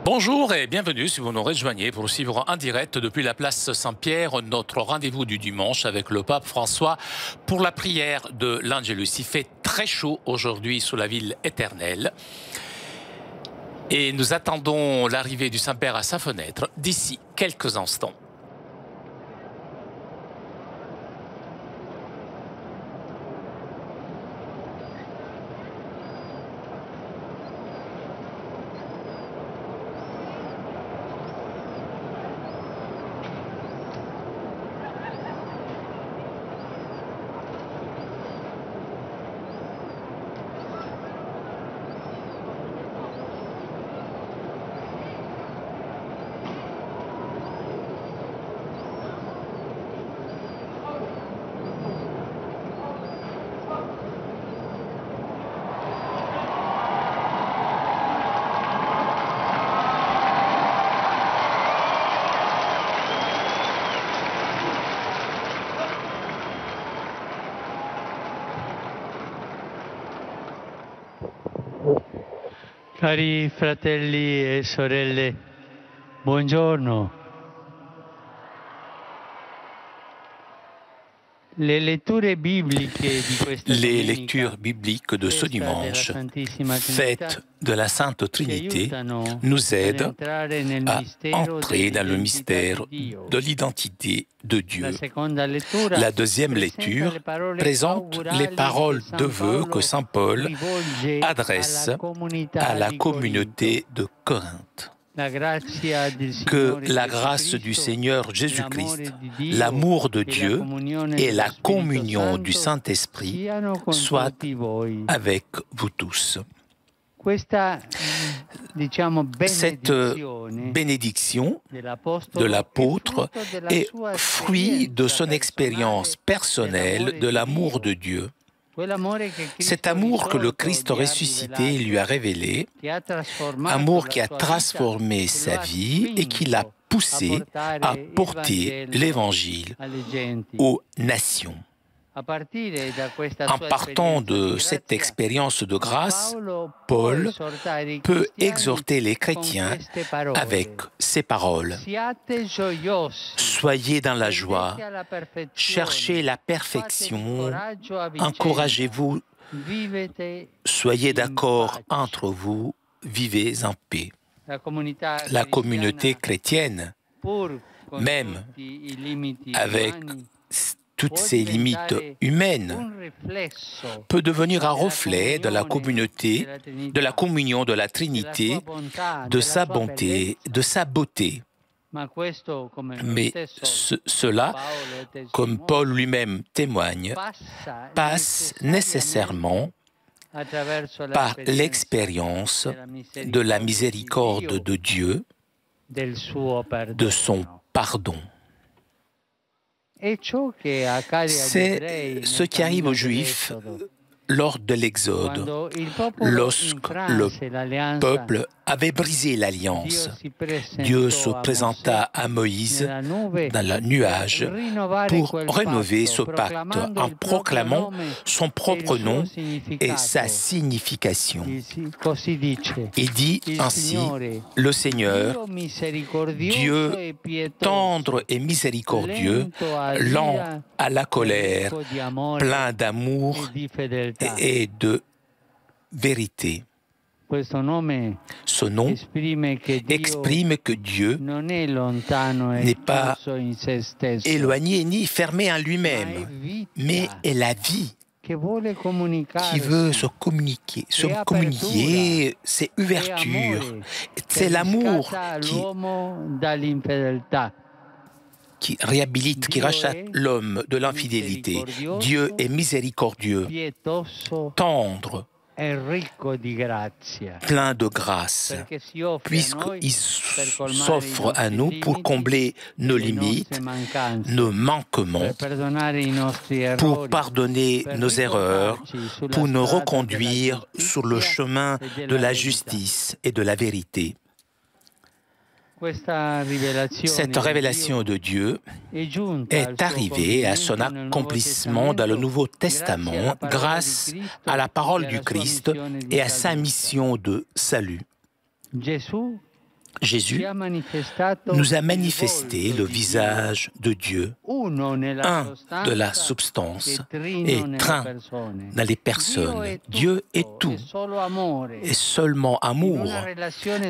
Bonjour et bienvenue si vous nous rejoignez pour suivre en direct depuis la place Saint-Pierre notre rendez-vous du dimanche avec le pape François pour la prière de l'Angelus. Il fait très chaud aujourd'hui sous la ville éternelle et nous attendons l'arrivée du Saint-Père à sa fenêtre d'ici quelques instants. Cari fratelli e sorelle, buongiorno. Les lectures bibliques de ce dimanche, fête de la Sainte Trinité, nous aident à entrer dans le mystère de l'identité de Dieu. La deuxième lecture présente les paroles de vœux que saint Paul adresse à la communauté de Corinthe. Que la grâce du Seigneur Jésus-Christ, l'amour de Dieu et la communion du Saint-Esprit soient avec vous tous. Cette bénédiction de l'apôtre est fruit de son expérience personnelle de l'amour de Dieu. Cet amour que le Christ ressuscité lui a révélé, amour qui a transformé sa vie et qui l'a poussé à porter l'Évangile aux nations. En partant de cette expérience de grâce, Paul peut exhorter les chrétiens avec ces paroles. Soyez dans la joie, cherchez la perfection, encouragez-vous, soyez d'accord entre vous, vivez en paix. La communauté chrétienne, même avec toutes ces limites humaines, peut devenir un reflet de la communauté, de la communion de la Trinité, de sa bonté, de sa beauté. Mais cela, comme Paul lui-même témoigne, passe nécessairement par l'expérience de la miséricorde de Dieu, de son pardon. C'est ce qui arrive aux Juifs lors de l'Exode, lorsque le peuple avait brisé l'alliance. Dieu se présenta à Moïse dans le nuage pour rénover ce pacte en proclamant son propre nom et sa signification. Il dit ainsi, le Seigneur, Dieu tendre et miséricordieux, lent à la colère, plein d'amour et de vérité. Ce nom exprime que Dieu n'est pas éloigné ni fermé en lui-même, mais est la vie qui veut se communiquer, c'est ouverture, c'est l'amour qui réhabilite, qui rachète l'homme de l'infidélité. Dieu est miséricordieux, tendre, plein de grâce, puisqu'il s'offre à nous pour combler nos limites, nos manquements, pour pardonner nos erreurs, pour nous reconduire sur le chemin de la justice et de la vérité. Cette révélation de Dieu est arrivée à son accomplissement dans le Nouveau Testament grâce à la parole du Christ et à sa mission de salut. Jésus nous a manifesté le visage de Dieu, un de la substance et trin dans les personnes. Dieu est tout et seulement amour,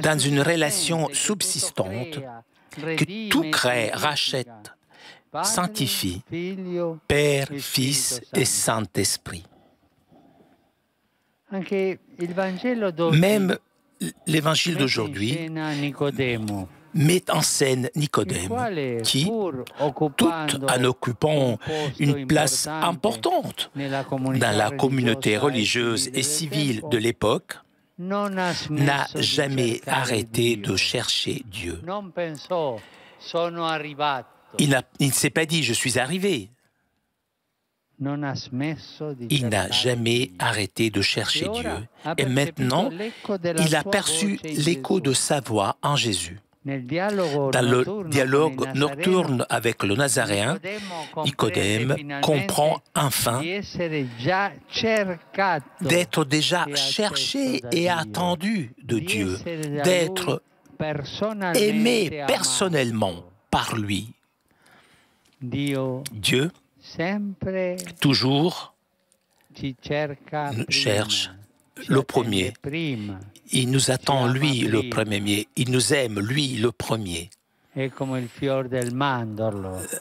dans une relation subsistante que tout crée, rachète, sanctifie, Père, Fils et Saint-Esprit. Même l'évangile d'aujourd'hui met en scène Nicodème, qui, tout en occupant une place importante dans la communauté religieuse et civile de l'époque, n'a jamais arrêté de chercher Dieu. Il ne s'est pas dit « je suis arrivé ». Il n'a jamais arrêté de chercher Dieu. Et maintenant, il a perçu l'écho de sa voix en Jésus. Dans le dialogue nocturne avec le Nazaréen, Nicodème comprend enfin d'être déjà cherché et attendu de Dieu, d'être aimé personnellement par lui. Dieu toujours cherche le premier. Il nous attend, lui, le premier. Il nous aime, lui, le premier.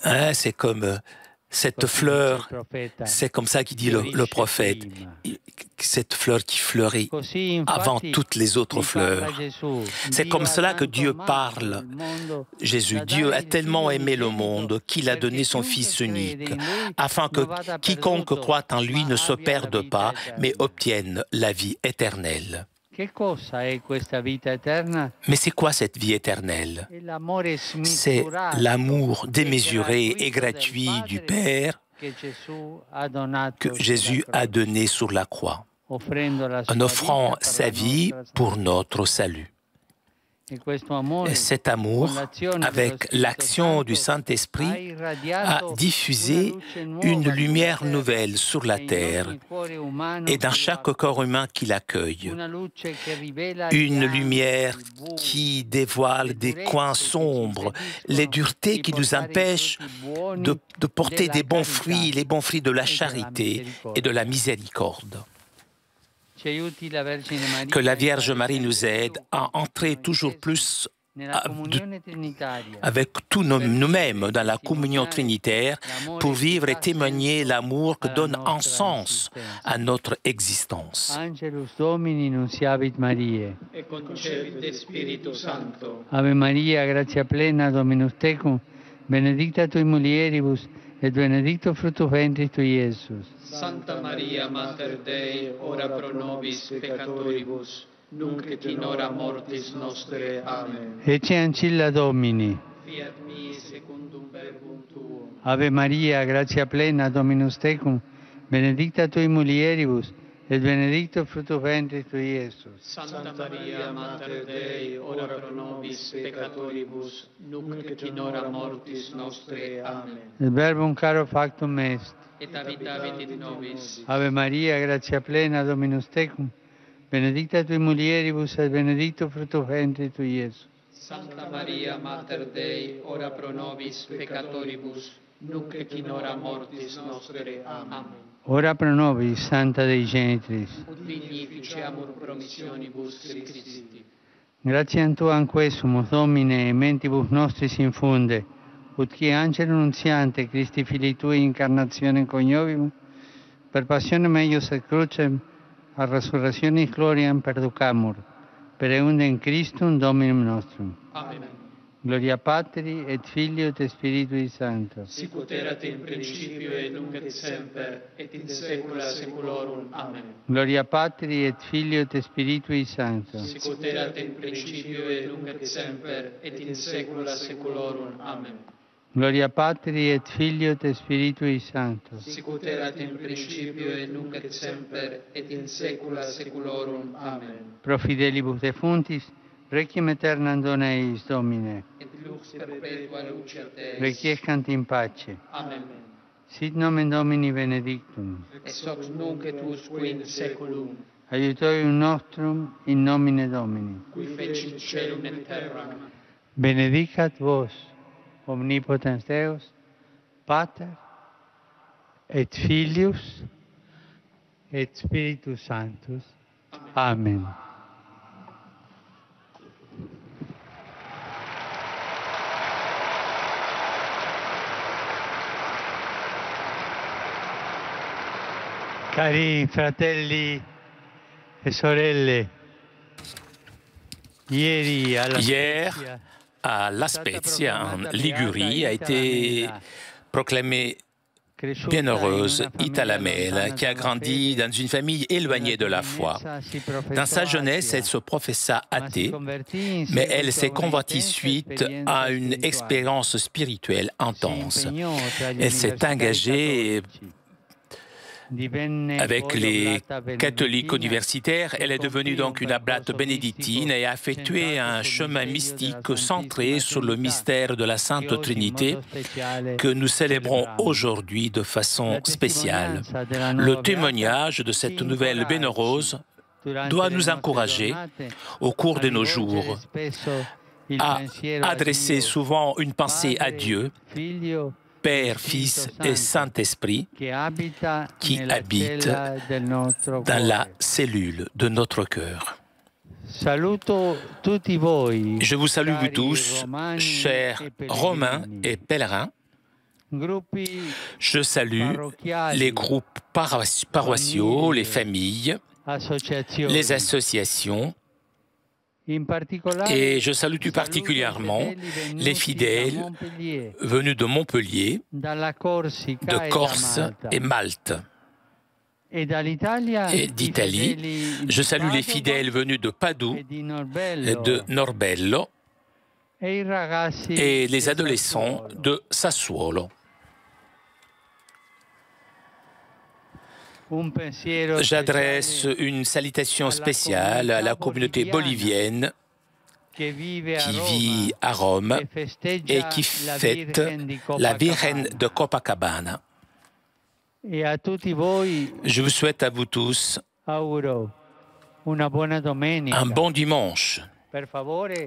Hein, c'est comme cette fleur, c'est comme ça qu'il dit le prophète, cette fleur qui fleurit avant toutes les autres fleurs. C'est comme cela que Dieu parle. Jésus, Dieu a tellement aimé le monde qu'il a donné son Fils unique, afin que quiconque croit en lui ne se perde pas, mais obtienne la vie éternelle. Mais c'est quoi cette vie éternelle? C'est l'amour démesuré et gratuit du Père que Jésus a donné sur la croix, en offrant sa vie pour notre salut. Et cet amour, avec l'action du Saint-Esprit, a diffusé une lumière nouvelle sur la terre et dans chaque corps humain qui l'accueille. Une lumière qui dévoile des coins sombres, les duretés qui nous empêchent de porter des bons fruits, les bons fruits de la charité et de la miséricorde. Que la Vierge Marie nous aide à entrer toujours plus avec tous nous-mêmes dans la communion trinitaire pour vivre et témoigner l'amour que donne un sens à notre existence. Angelus Domini nunciavit Mariae. Et concepit Spiritus Sancto. Ave Maria, gratia plena, Dominus tecum, benedicta tui mulieribus, et benedictus fructus ventris tui, Iesus. Santa Maria, Mater Dei, ora pro nobis peccatoribus, nunc et in hora mortis nostre. Amen. Ecce ancilla Domini. Fiat mi secundum verbum tuum. Ave Maria, gratia plena, Dominus tecum, benedicta tui mulieribus, et benedictus fructus ventris tui, Iesus. Santa Maria, Mater Dei, ora pro nobis peccatoribus, nunc et in hora mortis nostre. Amen. Il verbum caro factum est. Et habitavit in nobis. Ave Maria, gratia plena, Dominus tecum, benedicta tui mulieribus, et benedictus fructus ventris tui, Iesus. Santa Maria, Mater Dei, ora pro nobis peccatoribus, nunc et in hora mortis nostre. Amen. Ora pro nobis, Santa Dei Genitris. Ut digni ficiamur promissionibus Christi. Gratiam Tuam quesumus, Domine, e mentibus nostris infunde, ut qui angelo nuntiante Christi Filii Tui incarnationem coniovimus, per passionem eius et crucem, a resurrectionis gloriam perducamur, per eundem Christum Dominum nostrum. Amen. Gloria Patri et Filio et Spiritui Sancto. Sic ut erat in principio et nunc et semper, et in saecula saeculorum. Amen. Gloria Patri et Filio et Spiritui Sancto. Sic ut erat in principio et nunc et semper, et in saecula saeculorum. Amen. Gloria Patri et Filio et Spiritui Sancto. Sic ut erat in principio et nunc et semper, et in saecula saeculorum. Amen. Pro fidelibus defuntis, requiem aeternam dona eis, Domine. Et lux perpetua luceat eis. Requiescant in pace. Amen. Sit nomen Domini benedictum. Ex hoc nunc et usque in saeculum. Aiutorium nostrum in nomine Domini. Qui feci celum et terram. Benedicat vos, omnipotens Deus, Pater, et Filius, et Spiritus Sanctus. Amen. Cari fratelli e sorelle, hier, à La Spezia, en Ligurie, a été proclamée bienheureuse Ita Lamel, qui a grandi dans une famille éloignée de la foi. Dans sa jeunesse, elle se professa athée, mais elle s'est convertie suite à une expérience spirituelle intense. Elle s'est engagée avec les catholiques universitaires. Elle est devenue donc une abbate bénédictine et a effectué un chemin mystique centré sur le mystère de la Sainte Trinité que nous célébrons aujourd'hui de façon spéciale. Le témoignage de cette nouvelle bienheureuse doit nous encourager au cours de nos jours à adresser souvent une pensée à Dieu, Père, Fils et Saint-Esprit, qui habitent dans la cellule de notre cœur. Je vous salue vous tous, chers Romains et pèlerins. Je salue les groupes paroissiaux, les familles, les associations, et je salue tout particulièrement les fidèles venus de Montpellier, de Corse et Malte et d'Italie. Je salue les fidèles venus de Padoue et de Norbello et les adolescents de Sassuolo. J'adresse une salutation spéciale à la communauté bolivienne qui vit à Rome et qui fête la Virgen de Copacabana. Je vous souhaite à vous tous un bon dimanche.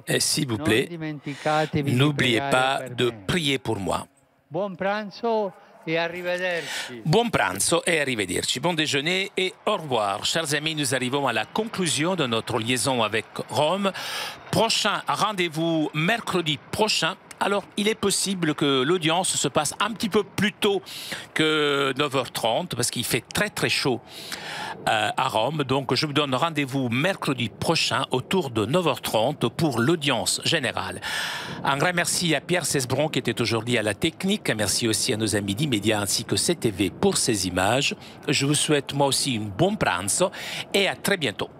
Et s'il vous plaît, n'oubliez pas de prier pour moi. Buon pranzo et arrivederci. Bon déjeuner et au revoir. Chers amis, nous arrivons à la conclusion de notre liaison avec Rome. Prochain rendez-vous mercredi prochain. Alors, il est possible que l'audience se passe un petit peu plus tôt que 9h30 parce qu'il fait très très chaud à Rome. Donc, je vous donne rendez-vous mercredi prochain autour de 9h30 pour l'audience générale. Un grand merci à Pierre Cesbron qui était aujourd'hui à la technique. Merci aussi à nos amis d'Immédiat ainsi que CTV pour ces images. Je vous souhaite moi aussi une bonne pranzo et à très bientôt.